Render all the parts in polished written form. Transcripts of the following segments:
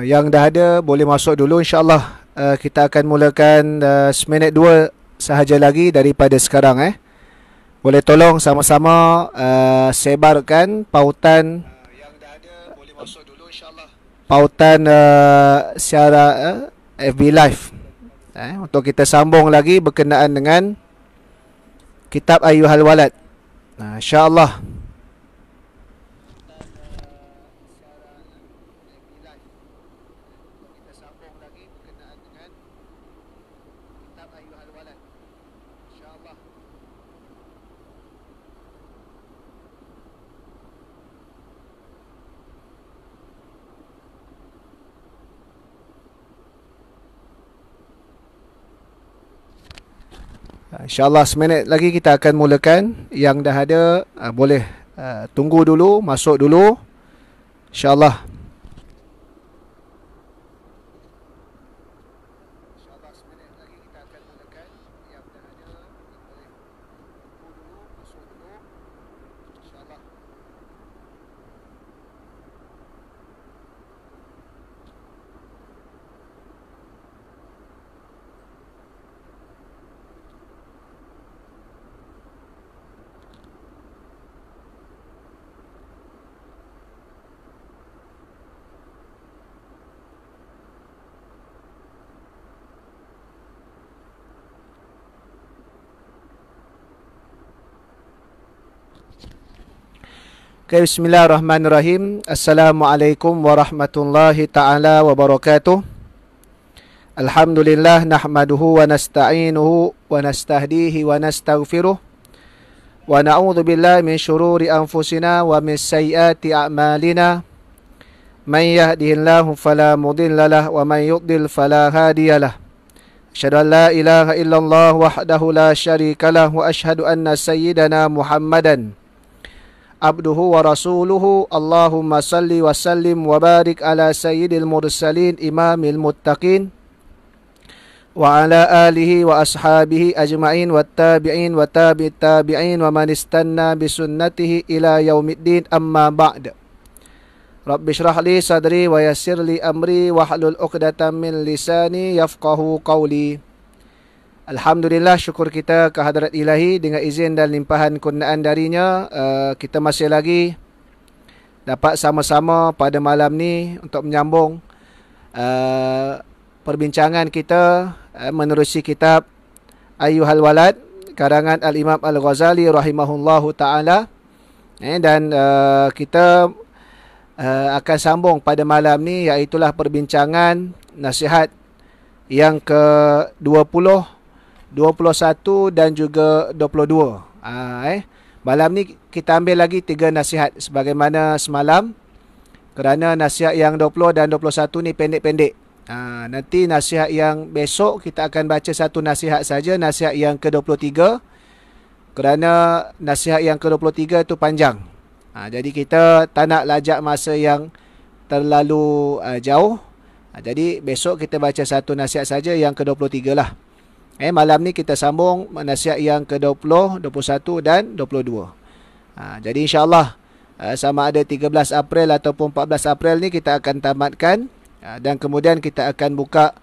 Yang dah ada boleh masuk dulu insya-Allah. Kita akan mulakan seminit dua sahaja lagi daripada sekarang. Boleh tolong sama-sama sebarkan pautan yang dah ada boleh masuk dulu insya-Allah. Pautan secara FB Live. Untuk kita sambung lagi berkenaan dengan kitab Ayyuhal Walad. Insya-Allah. InsyaAllah seminit lagi kita akan mulakan. Yang dah ada boleh tunggu dulu, masuk dulu InsyaAllah. Okay, bismillahirrahmanirrahim. Assalamualaikum warahmatullahi ta'ala wabarakatuh. Alhamdulillah nahmaduhu wa nasta'inuhu wa nastahdihi wa nastaghfiruh. Wa na'udhu billahi min syururi anfusina wa min sayyiati a'malina. Man yahdihillahu fala mudhillalah wa man yudlil fala hadiyalah. Asyhadu an la ilaha illallah wahdahu la syarikalah wa asyhadu anna sayyidana Muhammadan abduhu wa rasuluhu. Allahumma salli wa sallim wa barik ala sayyidil mursalin imamil muttaqin wa ala alihi wa ashabihi ajma'in wa tabi'in wa tabi'it tabi'in wa man istanna bisunnatihi ila yaumiddin, amma ba'd. Rabbi syrah li sadri wa yassir li amri wa hlul 'uqdatam min lisani yafqahu qawli. Alhamdulillah, syukur kita ke hadrat ilahi dengan izin dan limpahan kurniaan darinya. Kita masih lagi dapat sama-sama pada malam ni untuk menyambung perbincangan kita menerusi kitab Ayyuhal Walad karangan Al-Imam Al-Ghazali rahimahullahu ta'ala. Dan kita akan sambung pada malam ni, iaitulah perbincangan nasihat yang ke-20, 21 dan juga 22. Malam ni kita ambil lagi 3 nasihat sebagaimana semalam, kerana nasihat yang 20 dan 21 ni pendek-pendek. Nanti nasihat yang besok kita akan baca satu nasihat saja, nasihat yang ke-23, kerana nasihat yang ke-23 tu panjang. Jadi kita tak nak lajak masa yang terlalu jauh. Jadi besok kita baca satu nasihat saja yang ke-23 lah. Malam ni kita sambung nasihat yang ke-20, 21 dan 22. Jadi insyaAllah sama ada 13 April ataupun 14 April ni kita akan tamatkan. Dan kemudian kita akan buka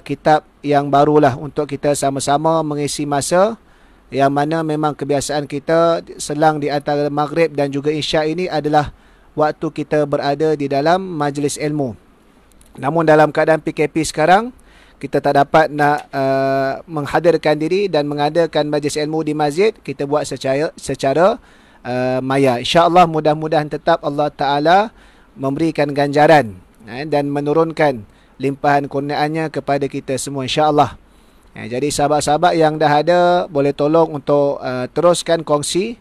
kitab yang barulah untuk kita sama-sama mengisi masa, yang mana memang kebiasaan kita selang di antara Maghrib dan juga Isya ini adalah waktu kita berada di dalam majlis ilmu. Namun dalam keadaan PKP sekarang, kita tak dapat nak menghadirkan diri dan mengadakan majlis ilmu di masjid. Kita buat secara maya. InsyaAllah mudah-mudahan tetap Allah Ta'ala memberikan ganjaran dan menurunkan limpahan kurniaannya kepada kita semua insyaAllah. Jadi sahabat-sahabat yang dah ada, boleh tolong untuk teruskan kongsi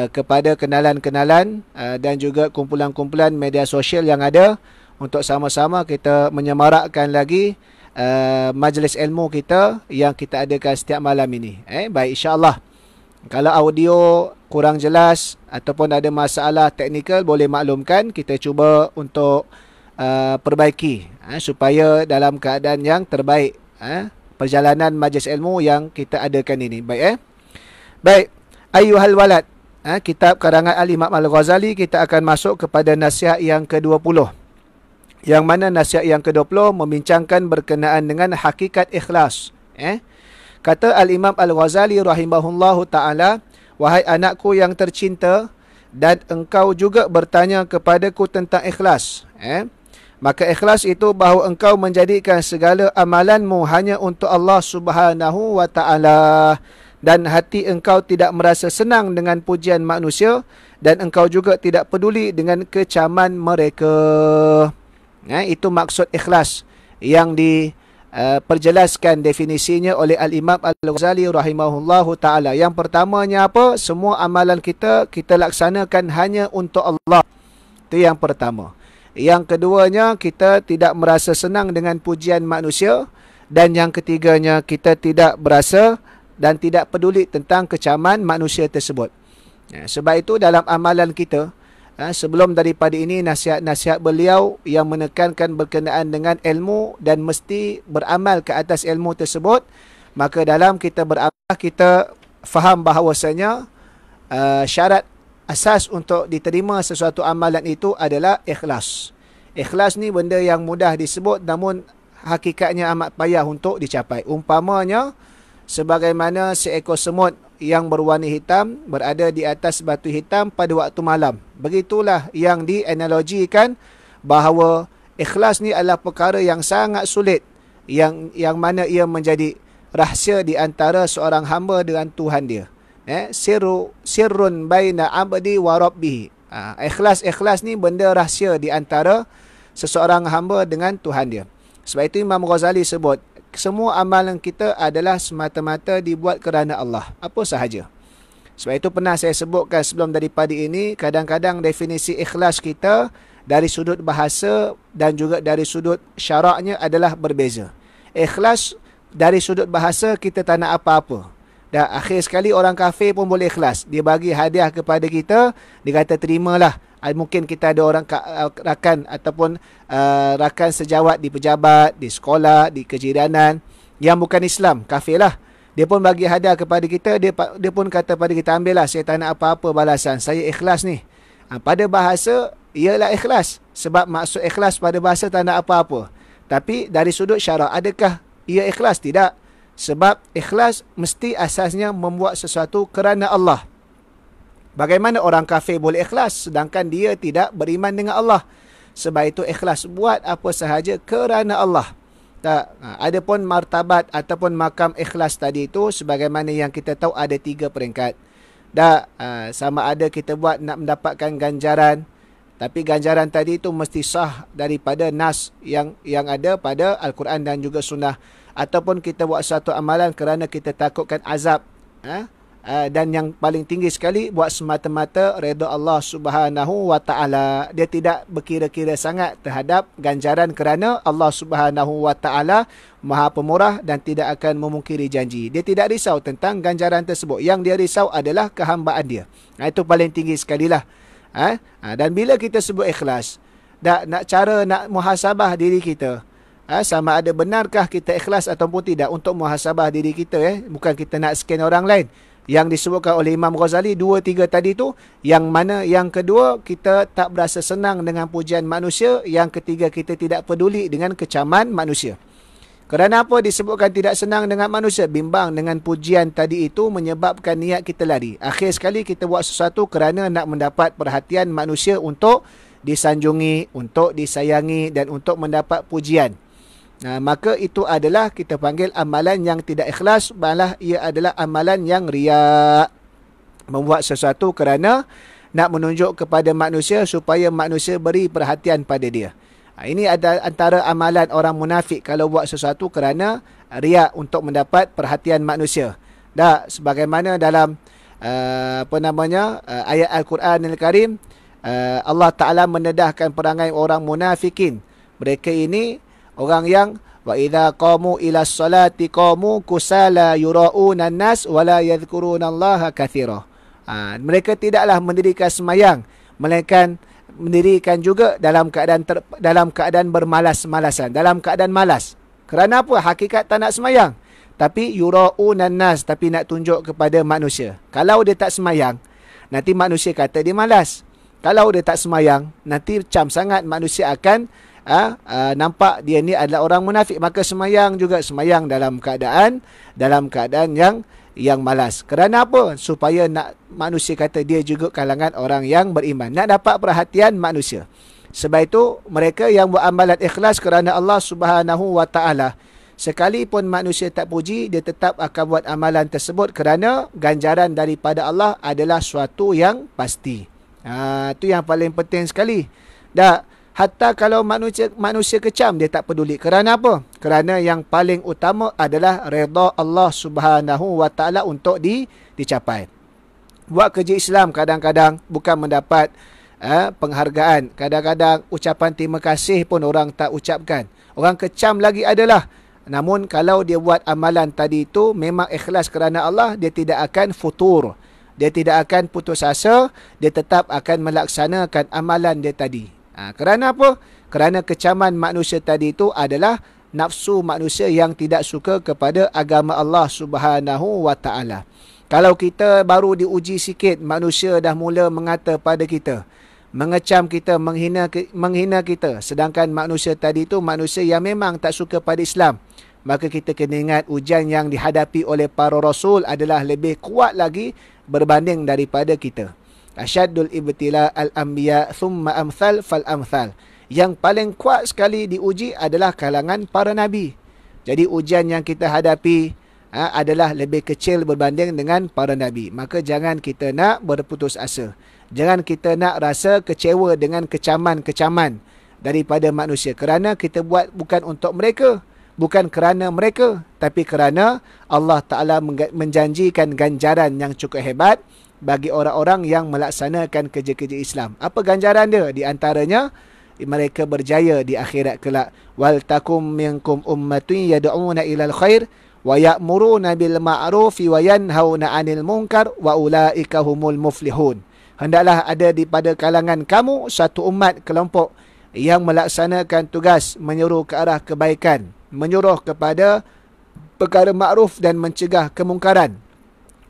kepada kenalan-kenalan dan juga kumpulan-kumpulan media sosial yang ada, untuk sama-sama kita menyemarakkan lagi majlis ilmu kita yang kita adakan setiap malam ini. Baik, insyaAllah. Kalau audio kurang jelas ataupun ada masalah teknikal, boleh maklumkan. Kita cuba untuk perbaiki supaya dalam keadaan yang terbaik perjalanan majlis ilmu yang kita adakan ini. Baik, baik. Ayyuhal Walad, kitab karangan Al-Imam Al-Ghazali. Kita akan masuk kepada nasihat yang ke-20. Yang mana nasihat yang ke-20 membincangkan berkenaan dengan hakikat ikhlas. Kata Al-Imam Al-Ghazali rahimahullahu ta'ala, wahai anakku yang tercinta, dan engkau juga bertanya kepadaku tentang ikhlas. Maka ikhlas itu bahawa engkau menjadikan segala amalanmu hanya untuk Allah Subhanahu wa ta'ala, dan hati engkau tidak merasa senang dengan pujian manusia, dan engkau juga tidak peduli dengan kecaman mereka. Itu maksud ikhlas yang diperjelaskan definisinya oleh Al-Imam Al-Ghazali rahimahullahu ta'ala. Yang pertamanya apa? Semua amalan kita laksanakan hanya untuk Allah. Itu yang pertama. Yang keduanya, kita tidak merasa senang dengan pujian manusia. Dan yang ketiganya, kita tidak berasa dan tidak peduli tentang kecaman manusia tersebut. Sebab itu dalam amalan kita, sebelum daripada ini, nasihat-nasihat beliau yang menekankan berkenaan dengan ilmu dan mesti beramal ke atas ilmu tersebut. Maka dalam kita beramal, kita faham bahawasanya syarat asas untuk diterima sesuatu amalan itu adalah ikhlas. Ikhlas ni benda yang mudah disebut, namun hakikatnya amat payah untuk dicapai. Umpamanya, sebagaimana seekor semut yang berwarna hitam berada di atas batu hitam pada waktu malam. Begitulah yang dianalogikan bahawa ikhlas ni adalah perkara yang sangat sulit, yang mana ia menjadi rahsia di antara seorang hamba dengan Tuhan dia. Sirrun baina abdi wa rabbih. Ikhlas ni benda rahsia di antara seseorang hamba dengan Tuhan dia. Sebab itu Imam Ghazali sebut, semua amalan kita adalah semata-mata dibuat kerana Allah, apa sahaja. Sebab itu pernah saya sebutkan sebelum daripada ini, kadang-kadang definisi ikhlas kita dari sudut bahasa dan juga dari sudut syaraknya adalah berbeza. Ikhlas dari sudut bahasa kita tak nak apa-apa. Dan akhir sekali orang kafir pun boleh ikhlas. Dia bagi hadiah kepada kita, dia kata terimalah. Mungkin kita ada orang rakan ataupun rakan sejawat di pejabat, di sekolah, di kejiranan yang bukan Islam, kafir lah. Dia pun bagi hadiah kepada kita, dia pun kata pada kita, ambillah, saya tak nak apa-apa balasan, saya ikhlas ni. Pada bahasa, ialah ikhlas. Sebab maksud ikhlas pada bahasa tak nak apa-apa. Tapi dari sudut syarak, adakah ia ikhlas? Tidak. Sebab ikhlas mesti asasnya membuat sesuatu kerana Allah. Bagaimana orang kafir boleh ikhlas sedangkan dia tidak beriman dengan Allah? Sebab itu ikhlas, buat apa sahaja kerana Allah. Adapun martabat ataupun makam ikhlas tadi itu, sebagaimana yang kita tahu ada 3 peringkat. Sama ada kita buat nak mendapatkan ganjaran, tapi ganjaran tadi itu mesti sah daripada nas yang ada pada Al-Quran dan juga sunnah. Ataupun kita buat satu amalan kerana kita takutkan azab. Dan yang paling tinggi sekali, buat semata-mata redha Allah Subhanahu wa ta'ala. Dia tidak berkira-kira sangat terhadap ganjaran kerana Allah Subhanahu wa ta'ala Maha Pemurah dan tidak akan memungkiri janji. Dia tidak risau tentang ganjaran tersebut. Yang dia risau adalah kehambaan dia. Itu paling tinggi sekali lah. Dan bila kita sebut ikhlas, nak muhasabah diri kita, sama ada benarkah kita ikhlas ataupun tidak untuk muhasabah diri kita. Bukan kita nak scan orang lain. Yang disebutkan oleh Imam Ghazali 2-3 tadi tu, yang mana yang kedua, kita tak berasa senang dengan pujian manusia. Yang ketiga, kita tidak peduli dengan kecaman manusia. Kerana apa disebutkan tidak senang dengan manusia? Bimbang dengan pujian tadi itu menyebabkan niat kita lari. Akhir sekali kita buat sesuatu kerana nak mendapat perhatian manusia, untuk disanjungi, untuk disayangi dan untuk mendapat pujian. Maka itu adalah kita panggil amalan yang tidak ikhlas, malah ia adalah amalan yang riya. Membuat sesuatu kerana nak menunjuk kepada manusia supaya manusia beri perhatian pada dia. Ini ada antara amalan orang munafik kalau buat sesuatu kerana riya untuk mendapat perhatian manusia. Sebagaimana dalam ayat Al-Quran Al-Karim, Allah Ta'ala mendedahkan perangai orang munafikin. Mereka ini orang yang wa idza qamu ila sholati qamu kusala yurauna an-nas wala yadhkurunallaha katsira. Mereka tidaklah mendirikan semayang, melainkan mendirikan juga dalam keadaan bermalas-malasan, dalam keadaan malas. Kerana apa? Hakikat tak nak semayang, tapi yurauna an-nas, tapi nak tunjuk kepada manusia. Kalau dia tak semayang, nanti manusia kata dia malas. Kalau dia tak semayang, nanti cam sangat manusia akan nampak dia ni adalah orang munafik, maka semayang juga, semayang dalam keadaan yang malas. Kerana apa? Supaya nak manusia kata dia juga kalangan orang yang beriman, nak dapat perhatian manusia. Sebab itu mereka yang buat amalan ikhlas kerana Allah Subhanahu wa taala, sekalipun manusia tak puji, dia tetap akan buat amalan tersebut kerana ganjaran daripada Allah adalah suatu yang pasti. Itu yang paling penting sekali. Hatta kalau manusia kecam, dia tak peduli. Kerana apa? Kerana yang paling utama adalah redha Allah Subhanahu wa taala untuk dicapai. Buat kerja Islam kadang-kadang bukan mendapat penghargaan. Kadang-kadang ucapan terima kasih pun orang tak ucapkan. Orang kecam lagi adalah. Namun kalau dia buat amalan tadi itu memang ikhlas kerana Allah, dia tidak akan futur. Dia tidak akan putus asa. Dia tetap akan melaksanakan amalan dia tadi. Kerana apa? Kerana kecaman manusia tadi itu adalah nafsu manusia yang tidak suka kepada agama Allah Subhanahu wa taala. Kalau kita baru diuji sikit, manusia dah mula mengata pada kita, mengecam kita, menghina kita. Sedangkan manusia tadi itu manusia yang memang tak suka pada Islam. Maka kita kena ingat ujian yang dihadapi oleh para rasul adalah lebih kuat lagi berbanding daripada kita. Asyaddul ibtila al-anbiya thumma amthal fal amthal. Yang paling kuat sekali diuji adalah kalangan para nabi. Jadi ujian yang kita hadapi adalah lebih kecil berbanding dengan para nabi. Maka jangan kita nak berputus asa. Jangan kita nak rasa kecewa dengan kecaman-kecaman daripada manusia. Kerana kita buat bukan untuk mereka. Bukan kerana mereka. Tapi kerana Allah Ta'ala menjanjikan ganjaran yang cukup hebat bagi orang-orang yang melaksanakan kerja-kerja Islam. Apa ganjaran dia? Di antaranya, mereka berjaya di akhirat kelak. Wal takum minkum ummatun yad'una ilal khair wa ya'muruna bil ma'rufi wa yanhauna 'anil munkar wa ulaika humul muflihun. Hendaklah ada pada kalangan kamu satu umat, kelompok yang melaksanakan tugas menyuruh ke arah kebaikan, menyuruh kepada perkara makruf dan mencegah kemungkaran.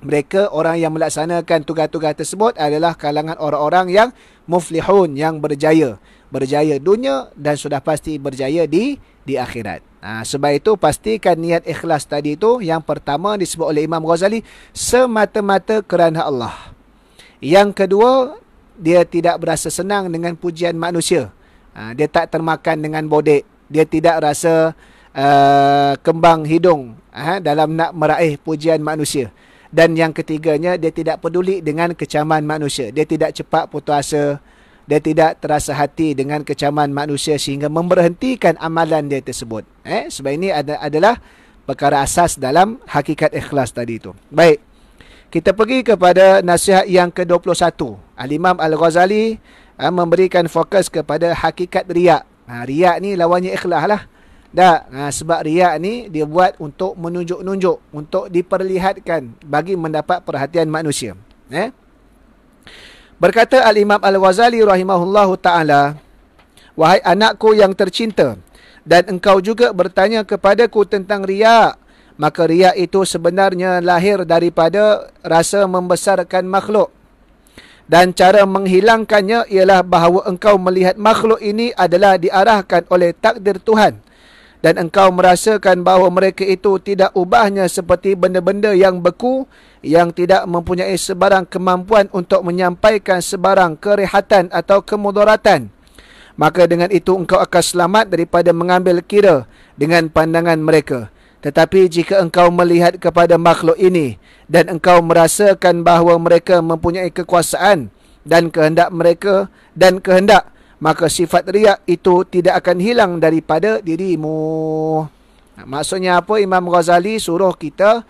Mereka orang yang melaksanakan tugas-tugas tersebut adalah kalangan orang-orang yang muflihun, yang berjaya. Berjaya dunia dan sudah pasti berjaya di akhirat. Sebab itu pastikan niat ikhlas tadi itu, yang pertama disebut oleh Imam Ghazali, semata-mata kerana Allah. Yang kedua, dia tidak berasa senang dengan pujian manusia. Dia tak termakan dengan bodek. Dia tidak rasa kembang hidung dalam nak meraih pujian manusia. Dan yang ketiganya, dia tidak peduli dengan kecaman manusia. Dia tidak cepat putus asa. Dia tidak terasa hati dengan kecaman manusia sehingga memberhentikan amalan dia tersebut. Sebab ini adalah perkara asas dalam hakikat ikhlas tadi itu. Baik. Kita pergi kepada nasihat yang ke-21. Al-Imam Al-Ghazali memberikan fokus kepada hakikat riak. Riak ni lawannya ikhlas lah. Sebab riak ni dia buat untuk menunjuk-nunjuk, untuk diperlihatkan bagi mendapat perhatian manusia. Berkata Al-Imam Al-Ghazali rahimahullahu ta'ala, wahai anakku yang tercinta, dan engkau juga bertanya kepadaku tentang riak, maka riak itu sebenarnya lahir daripada rasa membesarkan makhluk. Dan cara menghilangkannya ialah bahawa engkau melihat makhluk ini adalah diarahkan oleh takdir Tuhan. Dan engkau merasakan bahawa mereka itu tidak ubahnya seperti benda-benda yang beku, yang tidak mempunyai sebarang kemampuan untuk menyampaikan sebarang kerehatan atau kemudaratan. Maka dengan itu engkau akan selamat daripada mengambil kira dengan pandangan mereka. Tetapi jika engkau melihat kepada makhluk ini dan engkau merasakan bahawa mereka mempunyai kekuasaan dan kehendak mereka dan kehendak, maka sifat riak itu tidak akan hilang daripada dirimu. Maksudnya apa? Imam Ghazali suruh kita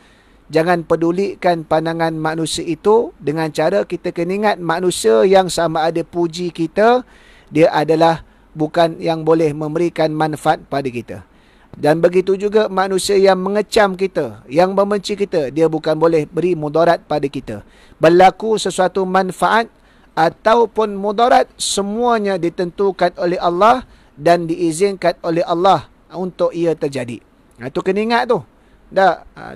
jangan pedulikan pandangan manusia itu dengan cara kita kena ingat manusia yang sama ada puji kita, dia adalah bukan yang boleh memberikan manfaat pada kita. Dan begitu juga manusia yang mengecam kita, yang membenci kita, dia bukan boleh beri mudarat pada kita. Berlaku sesuatu manfaat ataupun mudarat, semuanya ditentukan oleh Allah dan diizinkan oleh Allah untuk ia terjadi. Itu kena ingat tu.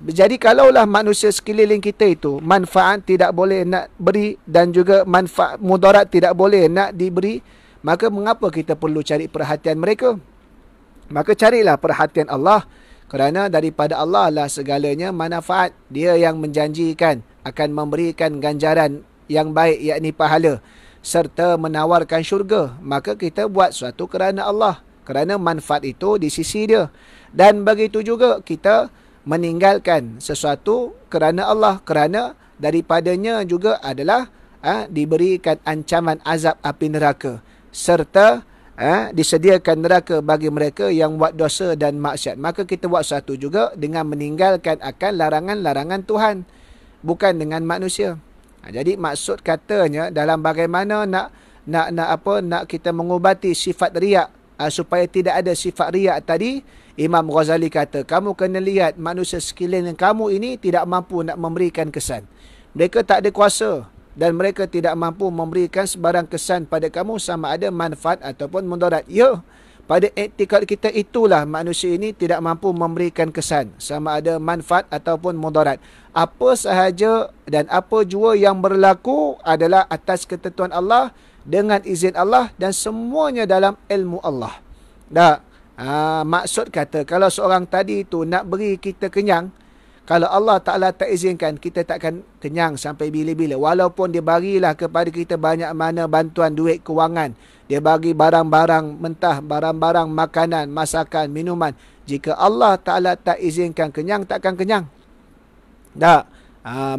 Jadi kalaulah manusia sekeliling kita itu manfaat tidak boleh nak beri dan juga manfaat mudarat tidak boleh nak diberi, Maka mengapa kita perlu cari perhatian mereka? Maka carilah perhatian Allah, kerana daripada Allah lah segalanya manfaat. Dia yang menjanjikan akan memberikan ganjaran yang baik, yakni pahala, serta menawarkan syurga. Maka kita buat sesuatu kerana Allah, kerana manfaat itu di sisi dia. Dan begitu juga kita meninggalkan sesuatu kerana Allah, kerana daripadanya juga adalah diberikan ancaman azab api neraka, serta disediakan neraka bagi mereka yang buat dosa dan maksiat. Maka kita buat satu juga dengan meninggalkan akan larangan-larangan Tuhan, bukan dengan manusia. Jadi maksud katanya dalam bagaimana nak kita mengubati sifat riak, supaya tidak ada sifat riak tadi, Imam Ghazali kata, kamu kena lihat manusia sekeliling kamu ini tidak mampu nak memberikan kesan. Mereka tak ada kuasa dan mereka tidak mampu memberikan sebarang kesan pada kamu, sama ada manfaat ataupun mudarat. Ya, pada iktikad kita itulah manusia ini tidak mampu memberikan kesan, sama ada manfaat ataupun mudarat. Apa sahaja dan apa jua yang berlaku adalah atas ketentuan Allah, dengan izin Allah, dan semuanya dalam ilmu Allah. Maksud kata, kalau seorang tadi itu nak beri kita kenyang, kalau Allah Ta'ala tak izinkan, kita takkan kenyang sampai bila-bila. Walaupun dia bagilah kepada kita banyak mana bantuan duit kewangan, dia bagi barang-barang mentah, barang-barang makanan, masakan, minuman, jika Allah Ta'ala tak izinkan kenyang, takkan kenyang.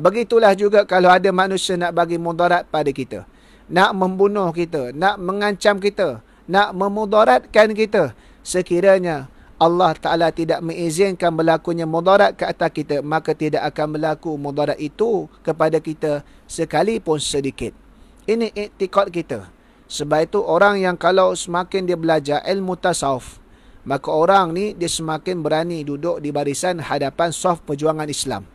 Begitulah juga kalau ada manusia nak bagi mudarat pada kita, nak membunuh kita, nak mengancam kita, nak memudaratkan kita, sekiranya Allah Ta'ala tidak mengizinkan berlakunya mudarat ke atas kita, maka tidak akan berlaku mudarat itu kepada kita sekalipun sedikit. Ini iktikad kita. Sebab itu orang yang kalau semakin dia belajar ilmu tasawuf, maka orang ni dia semakin berani duduk di barisan hadapan saf perjuangan Islam.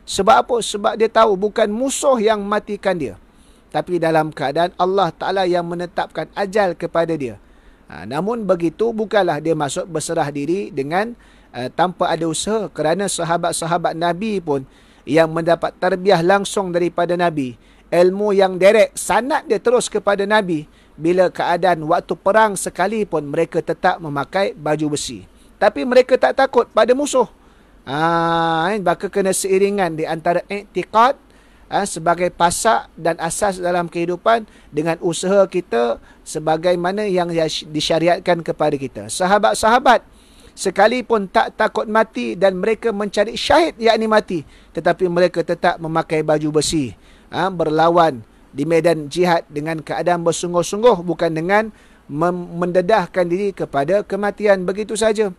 Sebab apa? Sebab dia tahu bukan musuh yang matikan dia, tapi dalam keadaan Allah Ta'ala yang menetapkan ajal kepada dia. Namun begitu bukanlah dia masuk berserah diri dengan tanpa ada usaha, kerana sahabat-sahabat Nabi pun yang mendapat tarbiyah langsung daripada Nabi, ilmu yang direct, sanad dia terus kepada Nabi, bila keadaan waktu perang sekalipun mereka tetap memakai baju besi. Tapi mereka tak takut pada musuh. Maka kena seiringan di antara i'tiqad sebagai pasak dan asas dalam kehidupan dengan usaha kita sebagaimana yang disyariatkan kepada kita. Sahabat-sahabat sekalipun tak takut mati dan mereka mencari syahid, yakni mati, tetapi mereka tetap memakai baju besi, berlawan di medan jihad dengan keadaan bersungguh-sungguh, bukan dengan mendedahkan diri kepada kematian begitu saja.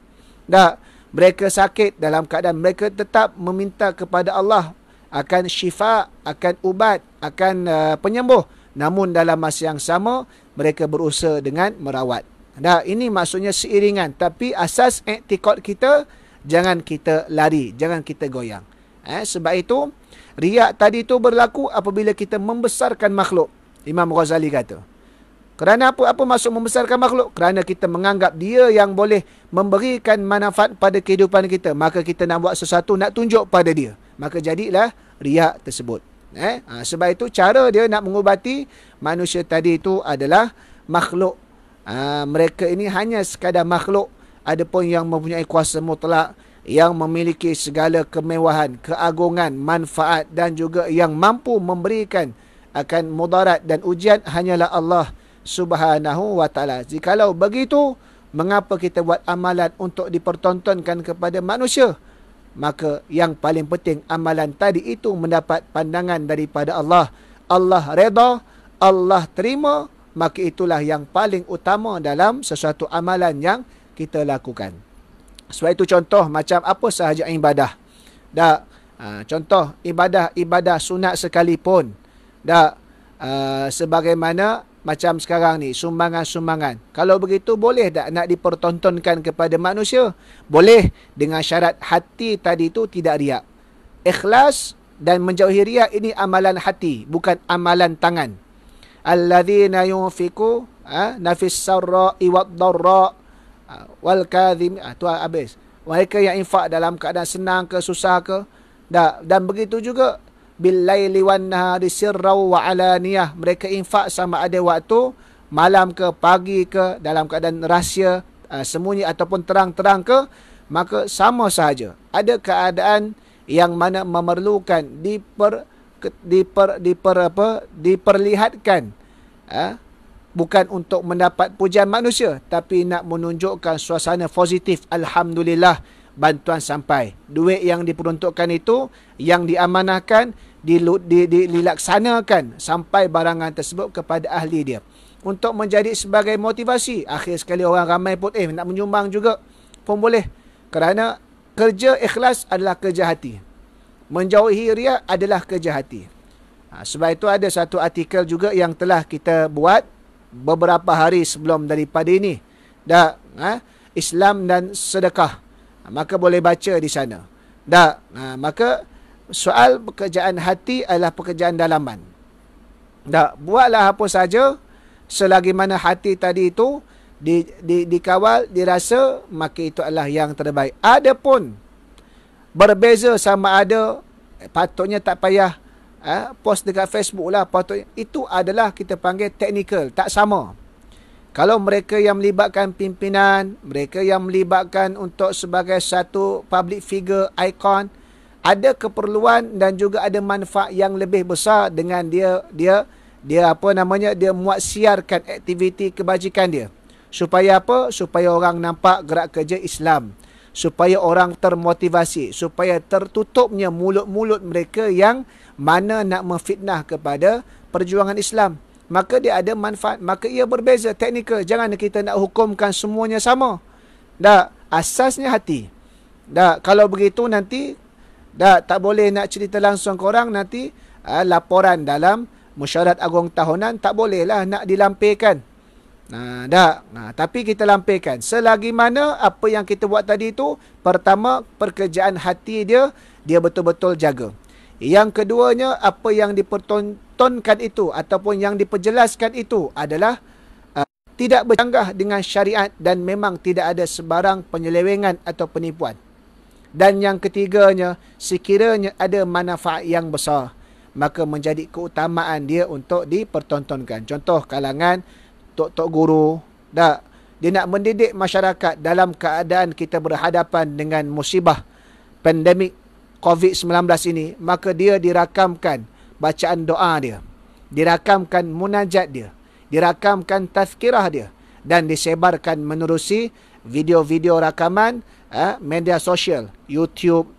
Mereka sakit, dalam keadaan mereka tetap meminta kepada Allah akan syifa, akan ubat, akan penyembuh. Namun dalam masa yang sama mereka berusaha dengan merawat. Ini maksudnya seiringan, tapi asas i'tikad kita jangan kita lari, jangan kita goyang. Sebab itu riak tadi itu berlaku apabila kita membesarkan makhluk. Imam Ghazali kata, kerana apa maksud membesarkan makhluk? Kerana kita menganggap dia yang boleh memberikan manfaat pada kehidupan kita, maka kita nak buat sesuatu, nak tunjuk pada dia, maka jadilah riak tersebut. Sebab itu cara dia nak mengubati manusia tadi itu adalah makhluk. Mereka ini hanya sekadar makhluk, adapun yang mempunyai kuasa mutlak, yang memiliki segala kemewahan, keagungan, manfaat dan juga yang mampu memberikan akan mudarat dan ujian hanyalah Allah Subhanahu wa ta'ala. Jikalau begitu, mengapa kita buat amalan untuk dipertontonkan kepada manusia? Maka yang paling penting amalan tadi itu mendapat pandangan daripada Allah. Allah reda, Allah terima, maka itulah yang paling utama dalam sesuatu amalan yang kita lakukan. Sebab itu contoh macam apa sahaja ibadah. Contoh ibadah sunat sekalipun. Sebagaimana macam sekarang ni, sumbangan-sumbangan. Kalau begitu boleh tak nak dipertontonkan kepada manusia? Boleh, dengan syarat hati tadi tu tidak riak. Ikhlas dan menjauhi riak ini amalan hati, bukan amalan tangan. Alladzina yunfiqu nafis sarra'i wad dharra wal kadhim. Tu habis. Mereka yang infak dalam keadaan senang ke susah ke. Dan begitu juga billaili wan nahari sirran wa alaniyah. Mereka infak sama ada waktu malam ke, pagi ke, dalam keadaan rahsia, sembunyi ataupun terang-terang ke, maka sama sahaja. Ada keadaan yang mana memerlukan diperlihatkan, bukan untuk mendapat pujian manusia, tapi nak menunjukkan suasana positif. Alhamdulillah, bantuan sampai. Duit yang diperuntukkan itu, yang diamanahkan, dilaksanakan sampai barangan tersebut kepada ahli dia. Untuk menjadi sebagai motivasi. Akhir sekali orang ramai pun nak menyumbang juga pun boleh. Kerana kerja ikhlas adalah kerja hati. Menjauhi riya adalah kerja hati. Sebab itu ada satu artikel juga yang telah kita buat beberapa hari sebelum daripada ini. Islam dan sedekah. Maka boleh baca di sana. Maka soal pekerjaan hati adalah pekerjaan dalaman. Buatlah apa saja selagi mana hati tadi itu dikawal, dirasa, maka itu adalah yang terbaik. Adapun berbeza sama ada, patutnya tak payah post dekat Facebook lah, patutnya itu adalah kita panggil teknikal, tak sama. Kalau mereka yang melibatkan pimpinan, mereka yang melibatkan untuk sebagai satu public figure, ikon, ada keperluan dan juga ada manfaat yang lebih besar dengan dia muat siarkan aktiviti kebajikan dia. Supaya apa? Supaya orang nampak gerak kerja Islam. Supaya orang termotivasi. Supaya tertutupnya mulut-mulut mereka yang mana nak memfitnah kepada perjuangan Islam. Maka dia ada manfaat. Maka ia berbeza teknikal. Jangan kita nak hukumkan semuanya sama. Asasnya hati. Kalau begitu nanti tak boleh nak cerita langsung ke orang. Nanti laporan dalam mesyuarat agung tahunan tak bolehlah nak dilampirkan. Tapi kita lampirkan selagi mana apa yang kita buat tadi itu, pertama pekerjaan hati dia betul-betul jaga. Yang keduanya, apa yang dipertontonkan itu ataupun yang diperjelaskan itu adalah tidak bercanggah dengan syariat dan memang tidak ada sebarang penyelewengan atau penipuan. Dan yang ketiganya, sekiranya ada manfaat yang besar, maka menjadi keutamaan dia untuk dipertontonkan. Contoh kalangan tok-tok guru, dia nak mendidik masyarakat dalam keadaan kita berhadapan dengan musibah pandemik COVID-19 ini, maka dia dirakamkan bacaan doa dia, dirakamkan munajat dia, dirakamkan tazkirah dia, dan disebarkan menerusi video-video rakaman media sosial, YouTube,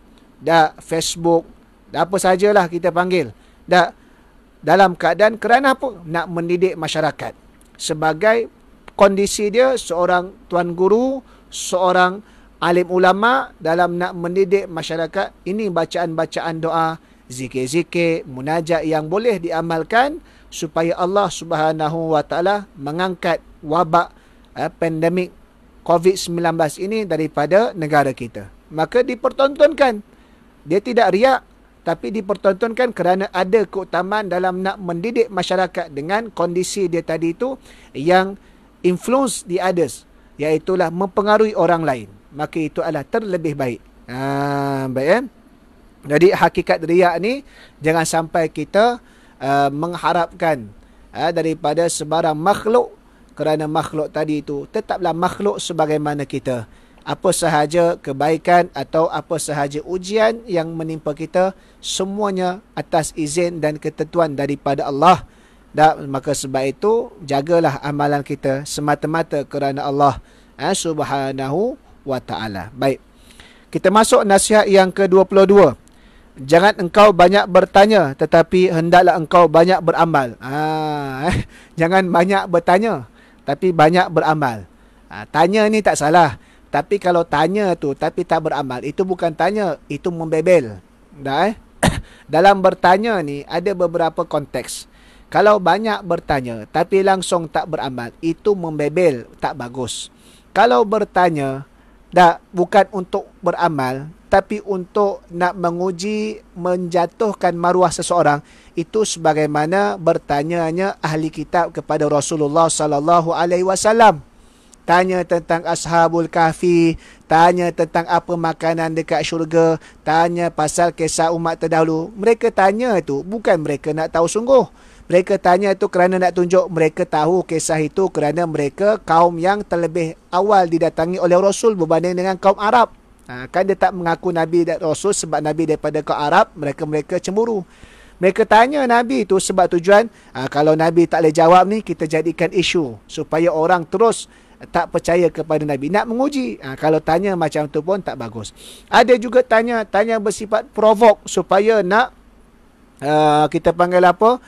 Facebook, apa sajalah kita panggil. Dalam keadaan kerana apa? Nak mendidik masyarakat. Sebagai kondisi dia seorang tuan guru, seorang alim ulama dalam nak mendidik masyarakat, ini bacaan-bacaan doa, zikir-zikir, munajat yang boleh diamalkan supaya Allah Subhanahu wa taala mengangkat wabak pandemik COVID-19 ini daripada negara kita. Maka dipertontonkan. Dia tidak riak, tapi dipertontonkan kerana ada keutamaan dalam nak mendidik masyarakat dengan kondisi dia tadi itu yang influence the others, iaitulah mempengaruhi orang lain. Maka itu adalah terlebih baik. Baik. Jadi hakikat riak ni jangan sampai kita mengharapkan daripada sebarang makhluk, kerana makhluk tadi itu tetaplah makhluk sebagaimana kita. Apa sahaja kebaikan atau apa sahaja ujian yang menimpa kita, semuanya atas izin dan ketentuan daripada Allah. Maka sebab itu, jagalah amalan kita semata-mata kerana Allah Subhanahu wa ta'ala. Baik. Kita masuk nasihat yang ke-22. Jangan engkau banyak bertanya, tetapi hendaklah engkau banyak beramal. Jangan banyak bertanya, tapi banyak beramal. Tanya ni tak salah. Tapi kalau tanya tu tapi tak beramal, itu bukan tanya, itu membebel. Dalam bertanya ni ada beberapa konteks. Kalau banyak bertanya tapi langsung tak beramal, itu membebel, tak bagus. Kalau bertanya bukan untuk beramal, tapi untuk nak menguji, menjatuhkan maruah seseorang, itu sebagaimana bertanyanya ahli kitab kepada Rasulullah sallallahu alaihi wasallam. Tanya tentang Ashabul Kahfi, tanya tentang apa makanan dekat syurga, tanya pasal kisah umat terdahulu. Mereka tanya tu bukan mereka nak tahu sungguh. Mereka tanya itu kerana nak tunjuk mereka tahu kisah itu kerana mereka kaum yang terlebih awal didatangi oleh Rasul berbanding dengan kaum Arab. Kan dia tak mengaku Nabi dan Rasul sebab Nabi daripada kaum Arab, mereka cemburu. Mereka tanya Nabi itu sebab tujuan, kalau Nabi tak boleh jawab ni, kita jadikan isu supaya orang terus tak percaya kepada Nabi. Nak menguji. Kalau tanya macam tu pun tak bagus. Ada juga tanya bersifat provok supaya nak kita panggil apa?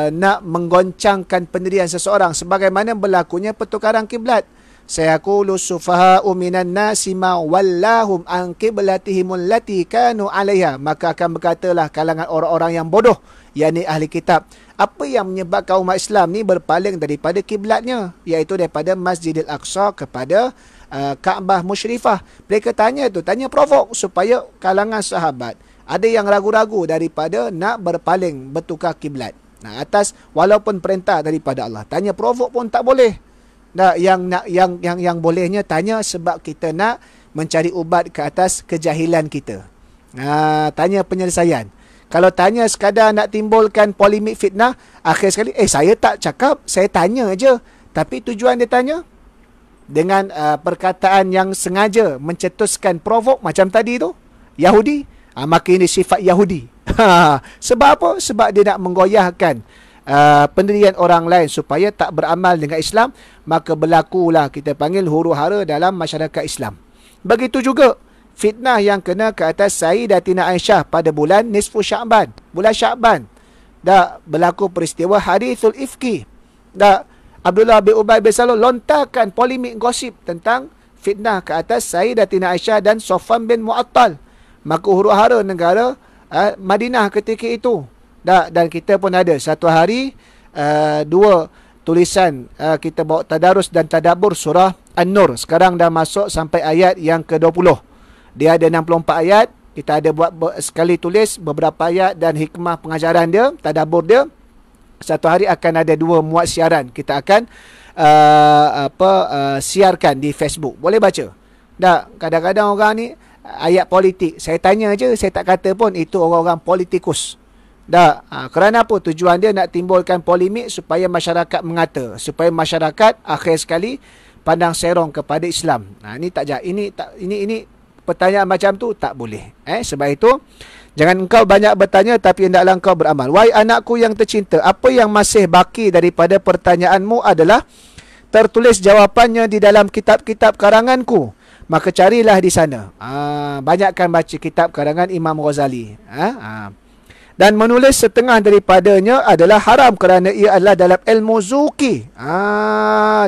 Nak menggoncangkan pendirian seseorang sebagaimana berlakunya pertukaran kiblat. Sayaqulu sufaha'u minan nasi ma wallahum an qiblatihim allati kanu 'alaiha. Maka akan berkatalah kalangan orang-orang yang bodoh, yakni ahli kitab, apa yang menyebabkan umat Islam ni berpaling daripada kiblatnya, iaitu daripada Masjidil Aqsa kepada Kaabah Musyrifah. Mereka tanya provok supaya kalangan sahabat ada yang ragu-ragu daripada nak berpaling bertukar kiblat. Atas walaupun perintah daripada Allah. Tanya provok pun tak boleh. Yang bolehnya tanya sebab kita nak mencari ubat ke atas kejahilan kita. Tanya penyelesaian. Kalau tanya sekadar nak timbulkan polemik fitnah, akhir sekali saya tak cakap, saya tanya je. Tapi tujuan dia tanya dengan perkataan yang sengaja mencetuskan provok macam tadi tu, Yahudi, maka ini sifat Yahudi. Sebab apa? Sebab dia nak menggoyahkan pendirian orang lain supaya tak beramal dengan Islam. Maka berlakulah kita panggil huru-hara dalam masyarakat Islam. Begitu juga fitnah yang kena ke atas Sayyidatina Aisyah pada bulan nisfu Sya'ban, bulan Sya'ban. Dah berlaku peristiwa hadithul ifki. Dah Abdullah bin Ubay bin Salul lontarkan polemik gosip tentang fitnah ke atas Sayyidatina Aisyah dan Safwan bin Mu'attal. Maka huru-hara negara Madinah ketika itu. Dan kita pun ada satu hari dua tulisan kita bawa tadarus dan tadabbur surah An-Nur. Sekarang dah masuk sampai ayat yang ke-20. Dia ada 64 ayat. Kita ada buat sekali tulis beberapa ayat dan hikmah pengajaran dia, tadabbur dia. Satu hari akan ada 2 muat siaran. Kita akan siarkan di Facebook. Boleh baca. Kadang-kadang orang ni ayat politik, saya tanya je, saya tak kata pun itu orang-orang politikus. Kerana apa? Tujuan dia nak timbulkan polemik supaya masyarakat mengata, supaya masyarakat akhir sekali pandang serong kepada Islam. Ini tak jahat. Ini pertanyaan macam tu tak boleh. Sebab itu jangan engkau banyak bertanya tapi hendaklah engkau beramal. Wahai anakku yang tercinta, apa yang masih baki daripada pertanyaanmu adalah tertulis jawapannya di dalam kitab-kitab karanganku. Maka carilah di sana. Banyakkan baca kitab karangan Imam Ghazali. Dan menulis setengah daripadanya adalah haram kerana ia adalah dalam ilmu zuki.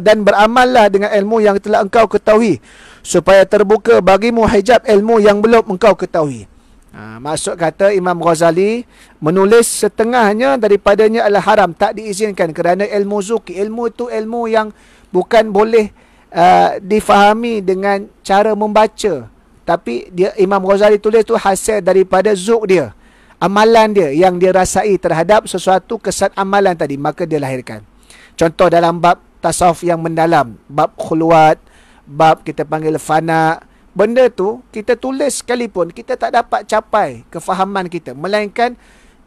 Dan beramallah dengan ilmu yang telah engkau ketahui, supaya terbuka bagimu hijab ilmu yang belum engkau ketahui. Maksud kata Imam Ghazali, menulis setengahnya daripadanya adalah haram, tak diizinkan kerana ilmu zuki. Ilmu itu ilmu yang bukan boleh difahami dengan cara membaca, tapi dia Imam Ghazali tulis tu hasil daripada zuk dia, amalan dia yang dia rasai terhadap sesuatu kesan amalan tadi, maka dia lahirkan. Contoh dalam bab tasawuf yang mendalam, bab khulwat, bab kita panggil fana, benda tu kita tulis sekalipun kita tak dapat capai kefahaman kita, melainkan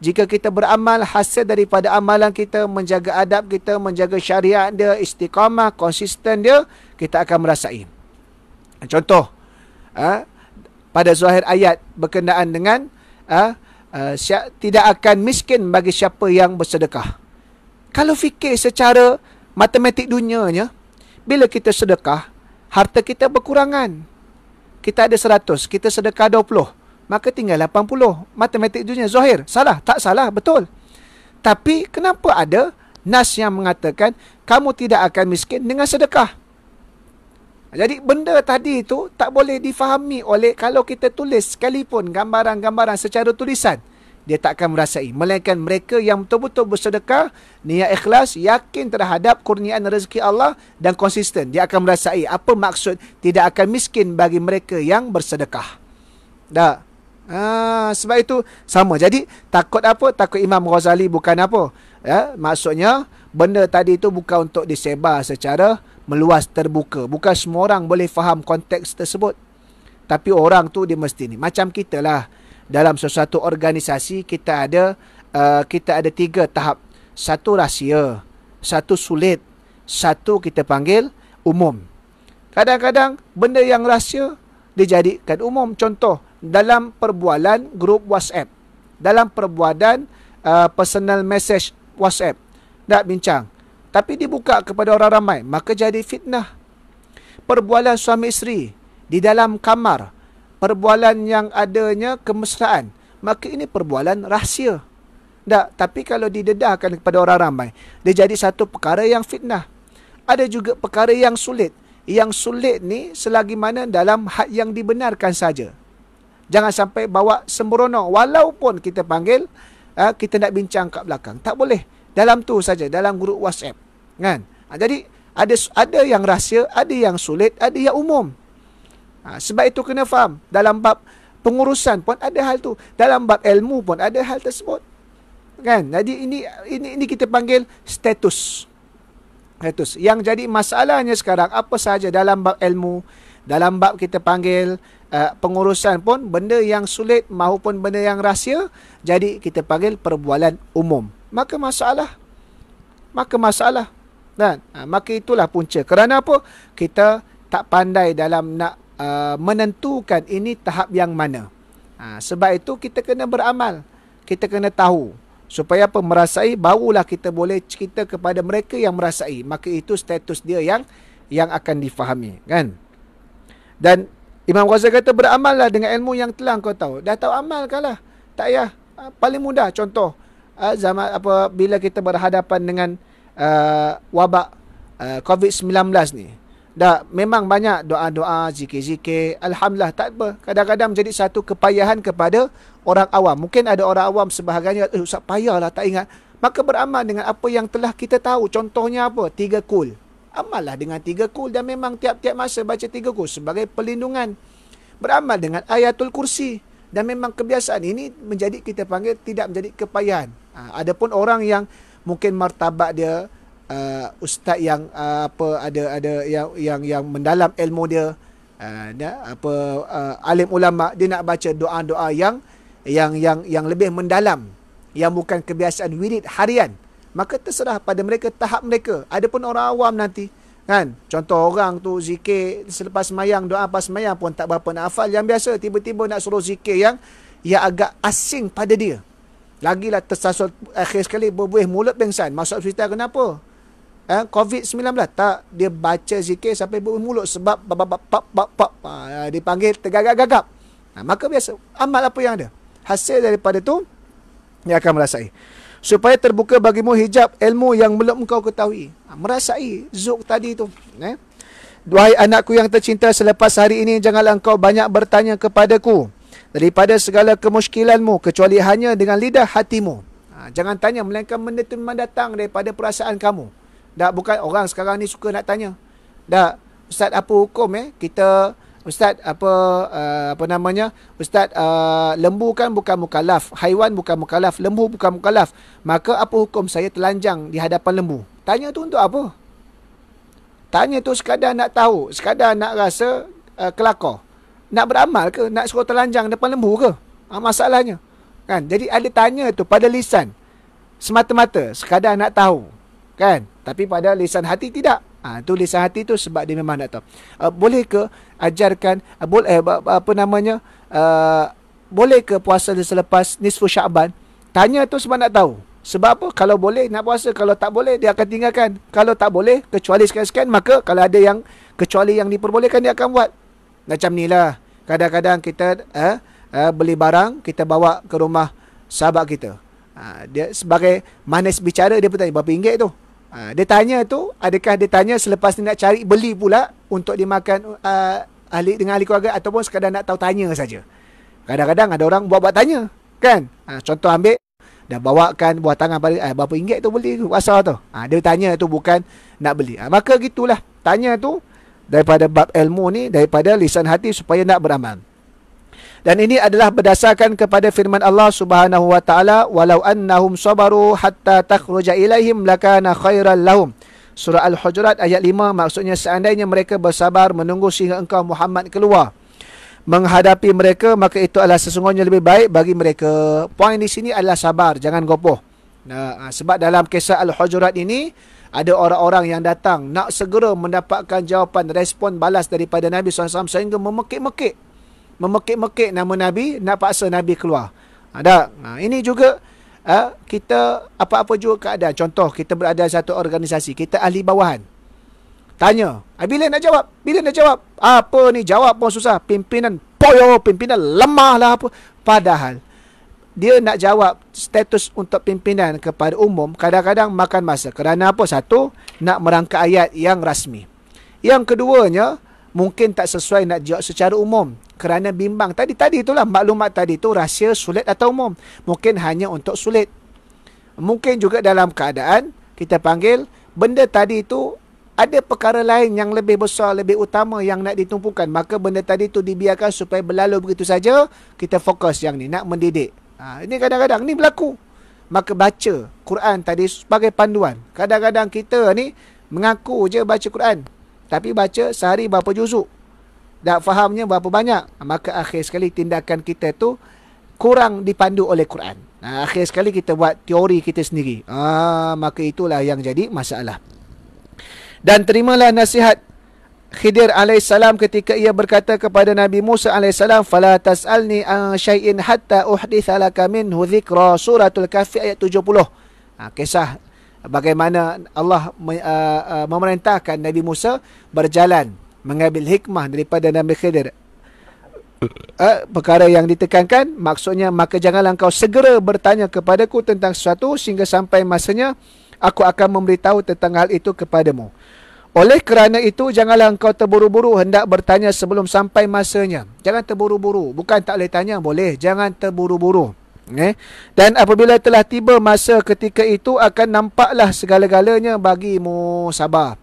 jika kita beramal hasil daripada amalan kita, menjaga adab kita, menjaga syariat dia, istiqamah, konsisten dia, kita akan merasai. Contoh, pada zahir ayat berkenaan dengan tidak akan miskin bagi siapa yang bersedekah. Kalau fikir secara matematik dunianya, bila kita sedekah, harta kita berkurangan. Kita ada 100, kita sedekah 20. Maka tinggal 80. Matematik dunia zahir. Salah? Tak salah, betul. Tapi kenapa ada nas yang mengatakan kamu tidak akan miskin dengan sedekah? Jadi benda tadi itu tak boleh difahami oleh, kalau kita tulis sekalipun gambaran-gambaran secara tulisan, dia tak akan merasai. Melainkan mereka yang betul-betul bersedekah, niat ikhlas, yakin terhadap kurniaan rezeki Allah dan konsisten, dia akan merasai apa maksud tidak akan miskin bagi mereka yang bersedekah. Sebab itu sama. Jadi takut apa? Takut Imam Ghazali bukan apa? Maksudnya benda tadi itu bukan untuk disebar secara meluas, terbuka. Bukan semua orang boleh faham konteks tersebut. Tapi orang tu dia mesti ni. Macam kita lah. Dalam sesuatu organisasi kita ada 3 tahap. Satu rahsia, satu sulit, satu kita panggil umum. Kadang-kadang benda yang rahsia dijadikan umum. Contoh, dalam perbualan grup WhatsApp, dalam perbualan personal message WhatsApp, nak bincang, tapi dibuka kepada orang ramai, maka jadi fitnah. Perbualan suami isteri di dalam kamar, perbualan yang adanya kemesraan, maka ini perbualan rahsia. Tak, tapi kalau didedahkan kepada orang ramai, dia jadi satu perkara yang fitnah. Ada juga perkara yang sulit. Yang sulit ni selagi mana dalam had yang dibenarkan saja. Jangan sampai bawa sembrono, walaupun kita panggil, kita nak bincang kat belakang, tak boleh. Dalam tu saja, dalam grup WhatsApp, kan? Jadi ada yang rahsia, ada yang sulit, ada yang umum. Sebab itu kena faham. Dalam bab pengurusan pun ada hal tu. Dalam bab ilmu pun ada hal tersebut. Kan? Jadi ini kita panggil status. Status. Yang jadi masalahnya sekarang, apa sahaja dalam bab ilmu, dalam bab kita panggil pengurusan pun, benda yang sulit maupun benda yang rahsia, jadi kita panggil perbualan umum. Maka masalah. Dan maka itulah punca. Kerana apa? Kita tak pandai dalam nak menentukan ini tahap yang mana. Sebab itu kita kena beramal. Kita kena tahu. Supaya apa? Merasai, barulah kita boleh cerita kepada mereka yang merasai. Maka itu status dia yang akan difahami. Kan? Dan Imam Ghazali kata, beramallah dengan ilmu yang telah kau tahu. Dah tahu, amalkanlah. Tak payah. Paling mudah contoh, zaman bila kita berhadapan dengan wabak COVID-19 ni, dah memang banyak doa-doa, zikir-zikir, alhamdulillah, tak apa. Kadang-kadang menjadi satu kepayahan kepada orang awam. Mungkin ada orang awam sebahagiannya, Ustaz payahlah, tak ingat. Maka beramal dengan apa yang telah kita tahu. Contohnya apa? 3 kul. Amallah dengan 3 kul, dan memang tiap-tiap masa baca 3 kul sebagai perlindungan. Beramal dengan ayatul kursi, dan memang kebiasaan ini menjadi kita panggil tidak menjadi kepayahan. Adapun orang yang mungkin martabat dia ustaz yang ada yang mendalam ilmu dia, alim ulama, dia nak baca doa-doa yang lebih mendalam, yang bukan kebiasaan wirid harian, maka terserah pada mereka, tahap mereka. Adapun orang awam nanti, kan, contoh orang tu zikir selepas semayang, doa pas semayang pun tak berapa nak hafal, yang biasa tiba-tiba nak suruh zikir yang agak asing pada dia. Lagilah tersasul akhir sekali berbuih mulut pengsan. Masuk hospital kenapa? COVID-19. Tak, dia baca zikir sampai berbuih mulut sebab dipanggil tergagap-gagap. Maka biasa, amal apa yang ada. Hasil daripada tu, dia akan merasai. Supaya terbuka bagimu hijab ilmu yang belum engkau ketahui. Merasai zuk tadi tu. Wahai anakku yang tercinta, selepas hari ini janganlah engkau banyak bertanya kepadaku daripada segala kemusykilanmu, kecuali hanya dengan lidah hatimu. Jangan tanya, melainkan benda itu memang datang daripada perasaan kamu. Tak, bukan orang sekarang ni suka nak tanya. Tak, Ustaz apa hukum kita, Ustaz Ustaz lembu kan bukan mukallaf, haiwan bukan mukallaf, lembu bukan mukallaf. Maka apa hukum saya telanjang di hadapan lembu? Tanya tu untuk apa? Tanya tu sekadar nak tahu, sekadar nak rasa kelakar. Nak beramal ke? Nak suruh telanjang depan lembu ke? Masalahnya. Kan? Jadi ada tanya tu pada lisan. Semata-mata sekadar nak tahu. Kan? Tapi pada lisan hati tidak. Tu lisan hati tu sebab dia memang nak tahu. Boleh ke ajarkan, boleh ke puasa selepas nisfu Syaban? Tanya tu sebab nak tahu. Sebab apa? Kalau boleh nak puasa, kalau tak boleh dia akan tinggalkan. Kalau tak boleh, kecuali sekian-sekian, maka kalau ada yang kecuali yang diperbolehkan, dia akan buat. Macam ni lah. Kadang-kadang kita beli barang, kita bawa ke rumah sahabat kita. Dia sebagai manis bicara, dia bertanya, berapa ringgit tu? Dia tanya tu, adakah dia tanya selepas ni nak cari beli pula untuk dimakan dengan ahli keluarga, ataupun sekadar nak tahu tanya saja. Kadang-kadang ada orang buat tanya, kan? Contoh ambil, dah bawakan buah tangan pada berapa ringgit tu beli tu, asal tu. Dia tanya tu bukan nak beli. Maka gitulah, tanya tu daripada bab ilmu ni, daripada lisan hati supaya nak beramal. Dan ini adalah berdasarkan kepada firman Allah Subhanahu wa taala, walau annahum sabaru hatta takhruja ilaihim lakana khairal lahum. Surah Al-Hujurat ayat 5, maksudnya seandainya mereka bersabar menunggu sehingga engkau Muhammad keluar menghadapi mereka, maka itu adalah sesungguhnya lebih baik bagi mereka. Poin di sini adalah sabar, jangan gopoh. Sebab dalam kisah Al-Hujurat ini ada orang-orang yang datang nak segera mendapatkan jawapan, respon balas daripada Nabi SAW sehingga memekik-mekik nama Nabi, nak paksa Nabi keluar. Ini juga kita apa-apa juga keadaan. Contoh, kita berada satu organisasi, kita ahli bawahan. Tanya, bila nak jawab? Bila nak jawab? Apa ni, jawab pun susah. Pimpinan poyo, pimpinan lemah lah apa. Padahal dia nak jawab status untuk pimpinan kepada umum, kadang-kadang makan masa. Kerana apa? Satu, nak merangka ayat yang rasmi. Yang keduanya, mungkin tak sesuai nak jawab secara umum. Kerana bimbang. Tadi itulah maklumat tadi tu rahsia, sulit atau umum. Mungkin hanya untuk sulit. Mungkin juga dalam keadaan kita panggil benda tadi itu ada perkara lain yang lebih besar, lebih utama yang nak ditumpukan. Maka benda tadi tu dibiarkan supaya berlalu begitu saja. Kita fokus yang ni, nak mendidik. Ini kadang-kadang ni berlaku. Maka baca Quran tadi sebagai panduan. Kadang-kadang kita ni mengaku je baca Quran, tapi baca sehari berapa juzuk, tak fahamnya berapa banyak. Maka akhir sekali tindakan kita tu kurang dipandu oleh Quran. Akhir sekali kita buat teori kita sendiri. Maka itulah yang jadi masalah. Dan terimalah nasihat Khidir alaihissalam ketika ia berkata kepada Nabi Musa alaihissalam, "Fala tas'alni an syai'in hatta uhditha laka minhu dzikra." Suratul Kahfi ayat 70. Kisah bagaimana Allah memerintahkan Nabi Musa berjalan mengambil hikmah daripada Nabi Khidir. Perkara yang ditekankan maksudnya, maka janganlah engkau segera bertanya kepadaku tentang sesuatu sehingga sampai masanya aku akan memberitahu tentang hal itu kepadamu. Oleh kerana itu, janganlah engkau terburu-buru hendak bertanya sebelum sampai masanya. Jangan terburu-buru. Bukan tak boleh tanya, boleh. Jangan terburu-buru. Dan apabila telah tiba masa ketika itu, akan nampaklah segala-galanya bagimu. Sabar.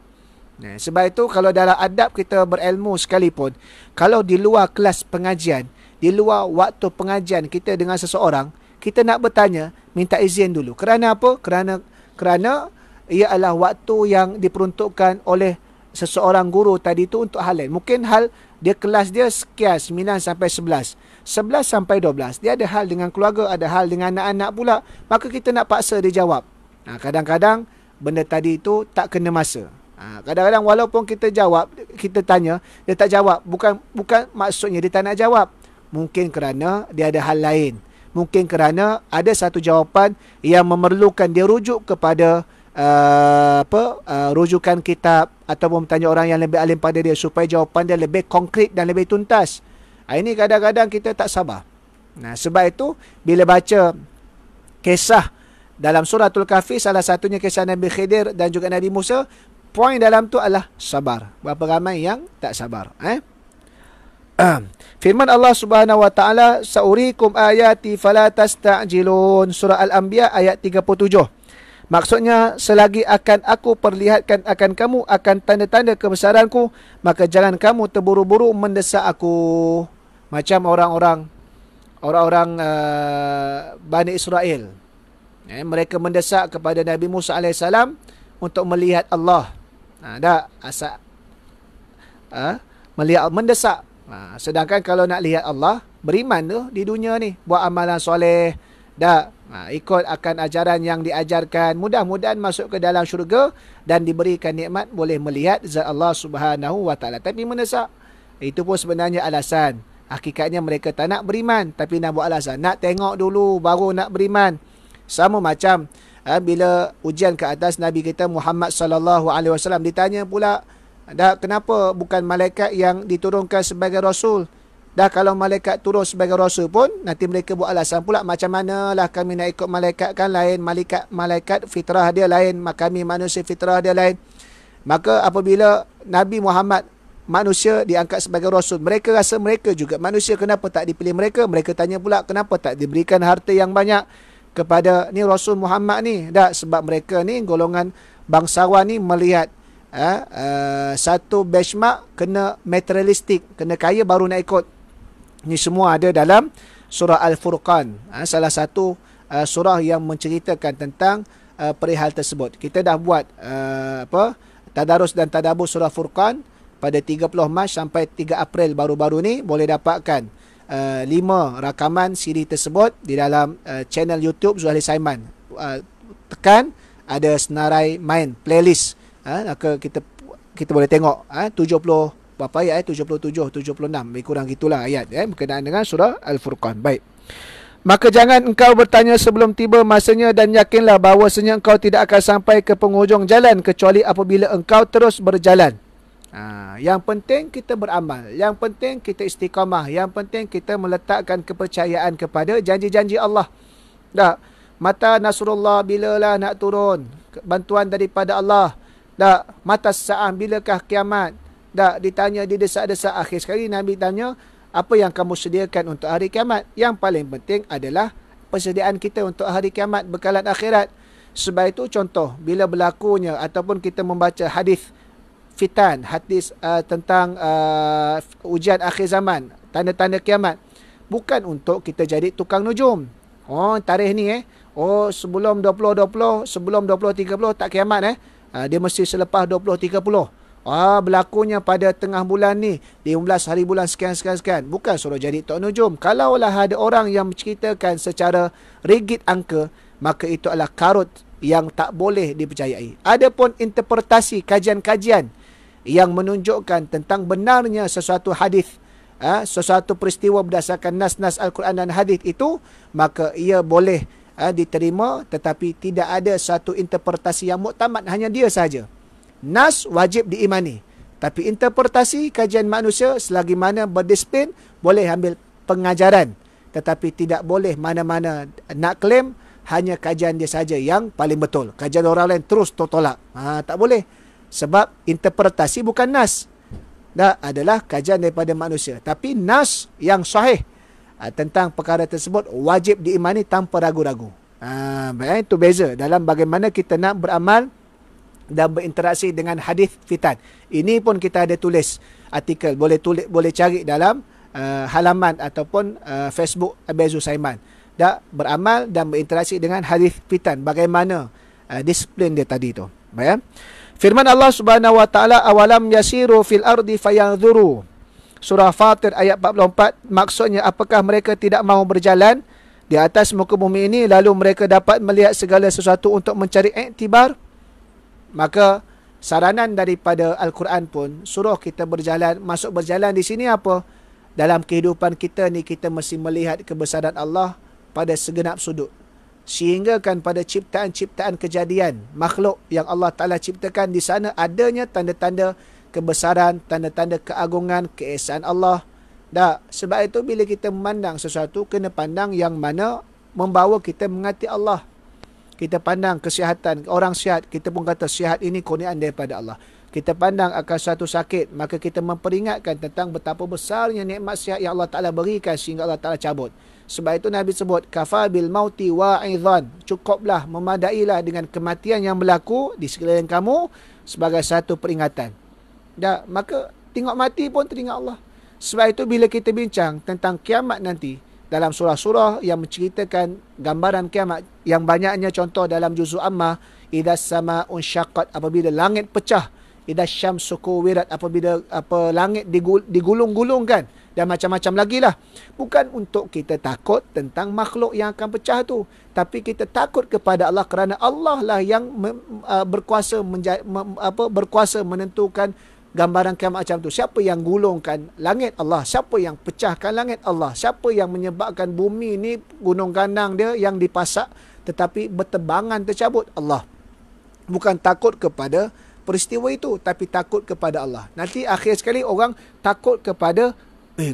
Sebab itu, kalau dalam adab kita berilmu sekalipun, kalau di luar kelas pengajian, di luar waktu pengajian kita dengan seseorang, kita nak bertanya, minta izin dulu. Kerana apa? Kerana ia adalah waktu yang diperuntukkan oleh seseorang guru tadi tu untuk hal lain. Mungkin hal dia kelas dia sekian 9 sampai 11. 11 sampai 12. Dia ada hal dengan keluarga, ada hal dengan anak-anak pula. Maka kita nak paksa dia jawab. Kadang-kadang benda tadi tu tak kena masa. Kadang-kadang walaupun kita jawab, kita tanya, dia tak jawab. Bukan maksudnya dia tak nak jawab. Mungkin kerana dia ada hal lain. Mungkin kerana ada satu jawapan yang memerlukan dia rujuk kepada rujukan kitab ataupun tanya orang yang lebih alim pada dia supaya jawapan dia lebih konkret dan lebih tuntas. Ini kadang-kadang kita tak sabar. Sebab itu bila baca kisah dalam suratul Kahfi, salah satunya kisah Nabi Khidir dan juga Nabi Musa, poin dalam tu adalah sabar. Berapa ramai yang tak sabar? Firman Allah Subhanahu wa taala, "Saurikum ayati fala tasta'jilun." Surah Al-Anbiya ayat 37. Maksudnya, selagi akan aku perlihatkan akan kamu akan tanda-tanda kebesaranku, maka jangan kamu terburu-buru mendesak aku. Macam orang-orang Bani Israel. Mereka mendesak kepada Nabi Musa alaihissalam untuk melihat Allah. Melihat, mendesak. Sedangkan kalau nak lihat Allah, beriman tu di dunia ni, buat amalan soleh, ikut akan ajaran yang diajarkan, mudah-mudahan masuk ke dalam syurga dan diberikan nikmat boleh melihat zat Allah Subhanahu wa taala. Tapi mendesak, itu pun sebenarnya alasan. Hakikatnya mereka tak nak beriman, tapi nak buat alasan, nak tengok dulu baru nak beriman. Sama macam bila ujian ke atas Nabi kita Muhammad sallallahu alaihi wasallam, ditanya pula, kenapa bukan malaikat yang diturunkan sebagai rasul? Kalau malaikat turun sebagai rasul pun, nanti mereka buat alasan pula, macam manalah kami nak ikut malaikat, kan lain malaikat fitrah dia lain, kami manusia fitrah dia lain. Maka apabila Nabi Muhammad manusia diangkat sebagai rasul, mereka rasa mereka juga manusia, kenapa tak dipilih mereka? Mereka tanya pula, kenapa tak diberikan harta yang banyak kepada ni Rasul Muhammad ni? Sebab mereka ni golongan bangsawan ni melihat satu benchmark, kena materialistik, kena kaya baru nak ikut. Ni semua ada dalam surah Al-Furqan, salah satu surah yang menceritakan tentang perihal tersebut. Kita dah buat tadarus dan tadabbur surah Furqan pada 30 Mac sampai 3 April baru-baru ni. Boleh dapatkan 5 rakaman siri tersebut di dalam channel YouTube Zuhairi Saiman. tekan, ada senarai main playlist. Maka kita boleh tengok 70 berapa ayat 77 76 lebih kurang gitulah ayat berkenaan dengan surah Al-Furqan. Baik. Maka jangan engkau bertanya sebelum tiba masanya, dan yakinlah bahawasanya engkau tidak akan sampai ke penghujung jalan kecuali apabila engkau terus berjalan. Yang penting kita beramal, yang penting kita istiqamah, yang penting kita meletakkan kepercayaan kepada janji-janji Allah. Tak, mata nasrullah bilalah nak turun, bantuan daripada Allah. Tak, mata sa'ah bilakah kiamat. Tak, ditanya di desak-desak. Akhir sekali Nabi tanya, apa yang kamu sediakan untuk hari kiamat? Yang paling penting adalah persediaan kita untuk hari kiamat, bekalan akhirat. Sebab itu contoh, bila berlakunya ataupun kita membaca hadis fitan, hadis tentang ujian akhir zaman, tanda-tanda kiamat, bukan untuk kita jadi tukang nujum. Tarikh ni sebelum 2020, sebelum 2030 tak kiamat dia mesti selepas 2030. Berlakunya pada tengah bulan ni, 15 hari bulan sekian. Bukan suruh jadi tok nujum. Kalaulah ada orang yang menceritakan secara rigid angka, maka itu adalah karut yang tak boleh dipercayai. Adapun interpretasi kajian-kajian yang menunjukkan tentang benarnya sesuatu hadis, sesuatu peristiwa berdasarkan nas-nas Al-Quran dan hadis itu, maka ia boleh diterima, tetapi tidak ada satu interpretasi yang muktamad, hanya dia sahaja. Nas wajib diimani, tapi interpretasi kajian manusia selagi mana berdisiplin boleh ambil pengajaran, tetapi tidak boleh mana-mana nak claim hanya kajian dia saja yang paling betul, kajian orang lain terus tolak. Tak boleh, sebab interpretasi bukan nas, adalah kajian daripada manusia. Tapi nas yang sahih tentang perkara tersebut wajib diimani tanpa ragu-ragu. Itu beza dalam bagaimana kita nak beramal dan berinteraksi dengan hadis fitan. Ini pun kita ada tulis artikel, boleh cari dalam halaman ataupun Facebook Abezu Saiman. Beramal dan berinteraksi dengan hadis fitan, bagaimana disiplin dia tadi tu. Baik. Firman Allah Subhanahu wa taala, awalam yasiru fil ardi fayanzuru. Surah Fatir ayat 44, maksudnya apakah mereka tidak mahu berjalan di atas muka bumi ini lalu mereka dapat melihat segala sesuatu untuk mencari iktibar? Maka saranan daripada Al-Quran pun suruh kita berjalan. Masuk berjalan di sini apa? Dalam kehidupan kita ni kita mesti melihat kebesaran Allah pada segenap sudut. Sehingga kan pada ciptaan-ciptaan kejadian makhluk yang Allah Ta'ala ciptakan, di sana adanya tanda-tanda kebesaran, tanda-tanda keagungan, keesaan Allah. Sebab itu bila kita memandang sesuatu, kena pandang yang mana membawa kita mengasihi Allah. Kita pandang kesihatan, orang sihat, kita pun kata sihat ini kurniaan daripada Allah. Kita pandang akan satu sakit, maka kita memperingatkan tentang betapa besarnya nikmat sihat yang Allah Ta'ala berikan sehingga Allah Ta'ala cabut. Sebab itu Nabi sebut, kafa bil mauti wa'idhan. Cukuplah, memadailah dengan kematian yang berlaku di sekeliling kamu sebagai satu peringatan. Maka tengok mati pun teringat Allah. Sebab itu bila kita bincang tentang kiamat nanti, dalam surah-surah yang menceritakan gambaran kiamat, yang banyaknya contoh dalam juzul Ammah, idza sama'un syaqqat, apabila langit pecah, idza syamsu kuwirat, apabila langit digulung-gulungkan, dan macam-macam lagi lah. Bukan untuk kita takut tentang makhluk yang akan pecah tu, tapi kita takut kepada Allah, kerana Allah lah yang berkuasa menentukan gambaran kiamat macam tu. Siapa yang gulungkan langit? Allah. Siapa yang pecahkan langit? Allah. Siapa yang menyebabkan bumi ni gunung ganang dia yang dipasak tetapi bertebangan tercabut? Allah. Bukan takut kepada peristiwa itu, tapi takut kepada Allah. Nanti akhir sekali orang takut kepada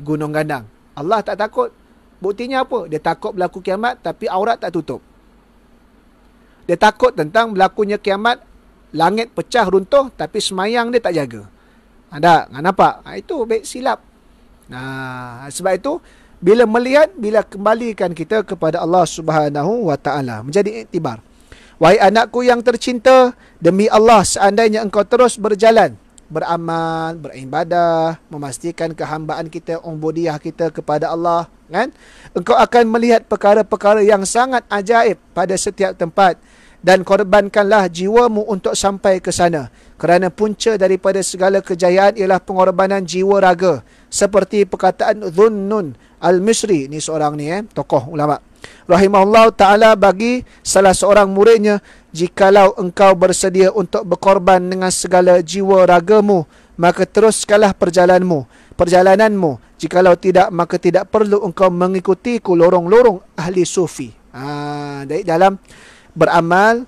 gunung ganang. Allah tak takut. Buktinya apa? Dia takut berlaku kiamat tapi aurat tak tutup. Dia takut tentang berlakunya kiamat, langit pecah runtuh tapi semayang dia tak jaga. Nampak? Itu silap. Sebab itu bila melihat, bila kembalikan kita kepada Allah Subhanahu wa taala, menjadi iktibar. Wahai anakku yang tercinta, demi Allah seandainya engkau terus berjalan, beramal, beribadah, memastikan kehambaan kita, ubudiyah kita kepada Allah, kan? Engkau akan melihat perkara-perkara yang sangat ajaib pada setiap tempat, dan korbankanlah jiwamu untuk sampai ke sana. Kerana punca daripada segala kejayaan ialah pengorbanan jiwa raga. Seperti perkataan Dhunnun Al-Misri, ni seorang ni tokoh ulama. rahimahullah ta'ala bagi salah seorang muridnya, jikalau engkau bersedia untuk berkorban dengan segala jiwa ragamu, maka teruskanlah perjalananmu. Jikalau tidak, maka tidak perlu engkau mengikutiku lorong-lorong ahli sufi. Jadi dalam beramal,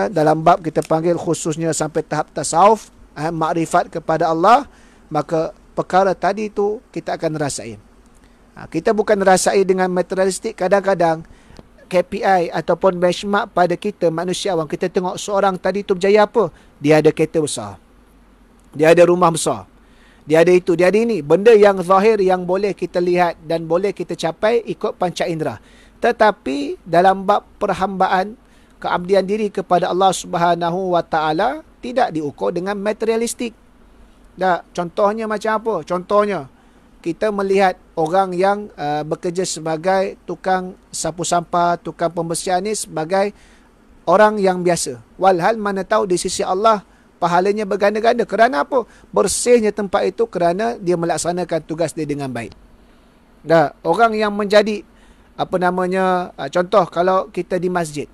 dalam bab kita panggil khususnya sampai tahap tasawuf, makrifat kepada Allah, maka perkara tadi tu kita akan rasain. Kita bukan rasai dengan materialistik. Kadang-kadang KPI ataupun benchmark pada kita manusia awam, kita tengok seorang tadi tu berjaya apa? Dia ada kereta besar, dia ada rumah besar, dia ada itu, dia ada ini. Benda yang zahir yang boleh kita lihat dan boleh kita capai ikut panca indera. Tetapi dalam bab perhambaan, keabdian diri kepada Allah Subhanahu Wa Taala tidak diukur dengan materialistik. Contohnya macam apa? Contohnya kita melihat orang yang bekerja sebagai tukang sapu sampah, tukang pembersihan ni sebagai orang yang biasa. Walhal mana tahu di sisi Allah pahalanya berganda-ganda. Kerana apa? Bersihnya tempat itu kerana dia melaksanakan tugas dia dengan baik. Orang yang menjadi contoh kalau kita di masjid,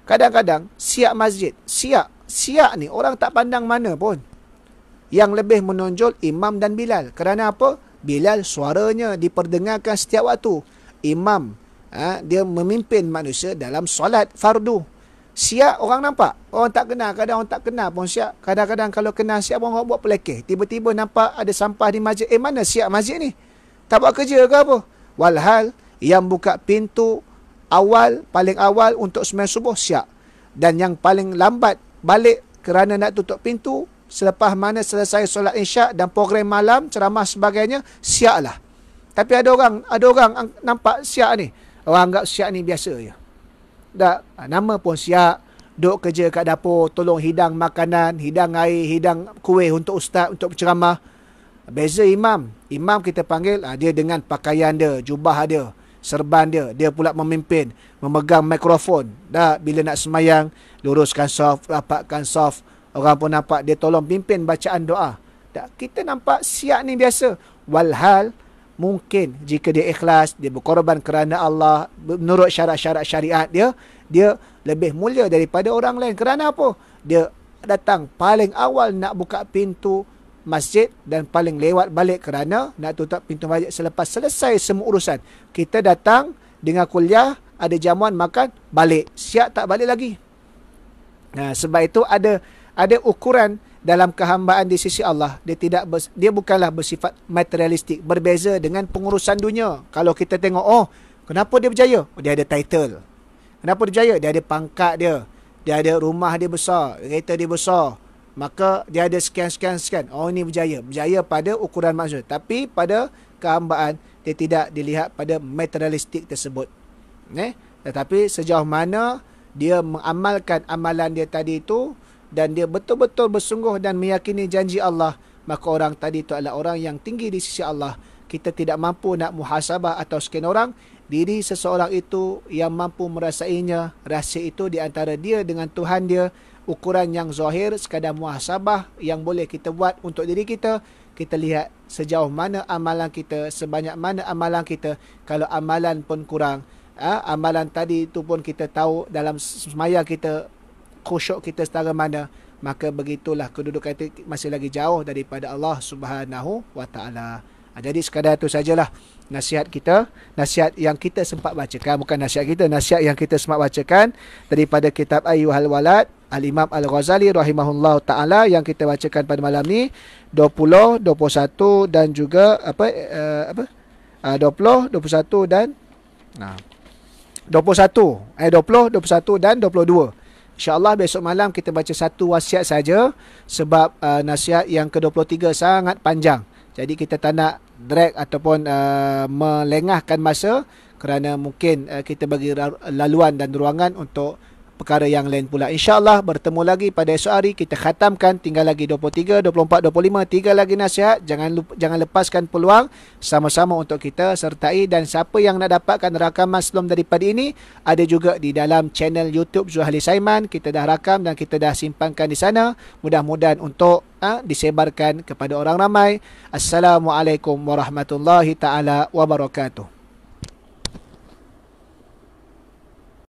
kadang-kadang siap masjid, siap ni orang tak pandang mana pun. Yang lebih menonjol imam dan Bilal. Kerana apa? Bilal suaranya diperdengarkan setiap waktu. Imam dia memimpin manusia dalam solat fardu. Siap orang nampak, orang tak kenal. Kadang orang tak kenal pun siap. Kadang-kadang kalau kenal siap, orang buat pelekeh. Tiba-tiba nampak ada sampah di masjid. Mana siap masjid ni? Tak buat kerja ke apa? Walhal yang buka pintu paling awal untuk sembahyang subuh siap. Dan yang paling lambat balik kerana nak tutup pintu selepas mana selesai solat isyak dan program malam, ceramah sebagainya, siap lah. Tapi ada orang nampak siap ni, orang anggap siap ni biasa je. Nama pun siap, duk kerja kat dapur, tolong hidang makanan, hidang air, hidang kuih untuk ustaz, untuk berceramah. Beza imam. Imam kita panggil, dia dengan pakaian dia, jubah dia, serban dia, dia pula memimpin, memegang mikrofon. Bila nak semayang, luruskan saf, rapatkan saf. Orang pun nampak dia tolong pimpin bacaan doa. Kita nampak siap ni biasa. Walhal mungkin jika dia ikhlas, dia berkorban kerana Allah, menurut syarat-syarat syariat dia lebih mulia daripada orang lain. Kerana apa? Dia datang paling awal nak buka pintu masjid dan paling lewat balik kerana nak tutup pintu masjid selepas selesai semua urusan. Kita datang dengan kuliah, ada jamuan makan, balik. Siap tak balik lagi. Sebab itu ada ukuran dalam kehambaan di sisi Allah. Dia bukanlah bersifat materialistik, berbeza dengan pengurusan dunia. Kalau kita tengok, kenapa dia berjaya? Dia ada title. Kenapa dia berjaya? Dia ada pangkat dia. Dia ada rumah dia besar, kereta dia besar. Maka dia ada sekian. Ini berjaya. Berjaya pada ukuran manusia. Tapi pada kehambaan, dia tidak dilihat pada materialistik tersebut. Tetapi sejauh mana dia mengamalkan amalan dia tadi itu, dan dia betul-betul bersungguh dan meyakini janji Allah, maka orang tadi itu adalah orang yang tinggi di sisi Allah. Kita tidak mampu nak muhasabah atau sekian orang. Diri seseorang itu yang mampu merasainya. Rahsia itu di antara dia dengan Tuhan dia. Ukuran yang zahir, sekadar muhasabah yang boleh kita buat untuk diri kita. Kita lihat sejauh mana amalan kita, sebanyak mana amalan kita. Kalau amalan pun kurang, amalan tadi itu pun kita tahu dalam semaya kita, khusyuk kita setara mana, maka begitulah kedudukan itu masih lagi jauh daripada Allah Subhanahu Wa Taala. Jadi sekadar itu sajalah nasihat kita, nasihat yang kita sempat bacakan, bukan nasihat kita, nasihat yang kita sempat bacakan daripada kitab Ayyuhal Walad Al-Imam Al-Ghazali rahimahullah taala, yang kita bacakan pada malam ni 20, 21 dan juga 20, 21 dan 20, 21 dan 22. InsyaAllah besok malam kita baca satu wasiat saja, sebab nasihat yang ke-23 sangat panjang. Jadi kita tak nak drag ataupun melengahkan masa, kerana mungkin kita bagi laluan dan ruangan untuk perkara yang lain pula. InsyaAllah bertemu lagi pada esok hari. Kita khatamkan, tinggal lagi 23, 24, 25, 3 lagi nasihat. Jangan lepaskan peluang sama-sama untuk kita sertai. Dan siapa yang nak dapatkan rakaman sebelum daripada ini, ada juga di dalam channel YouTube Zuhali Saiman. Kita dah rakam dan kita dah simpankan di sana. Mudah-mudahan untuk disebarkan kepada orang ramai. Assalamualaikum warahmatullahi taala wabarakatuh.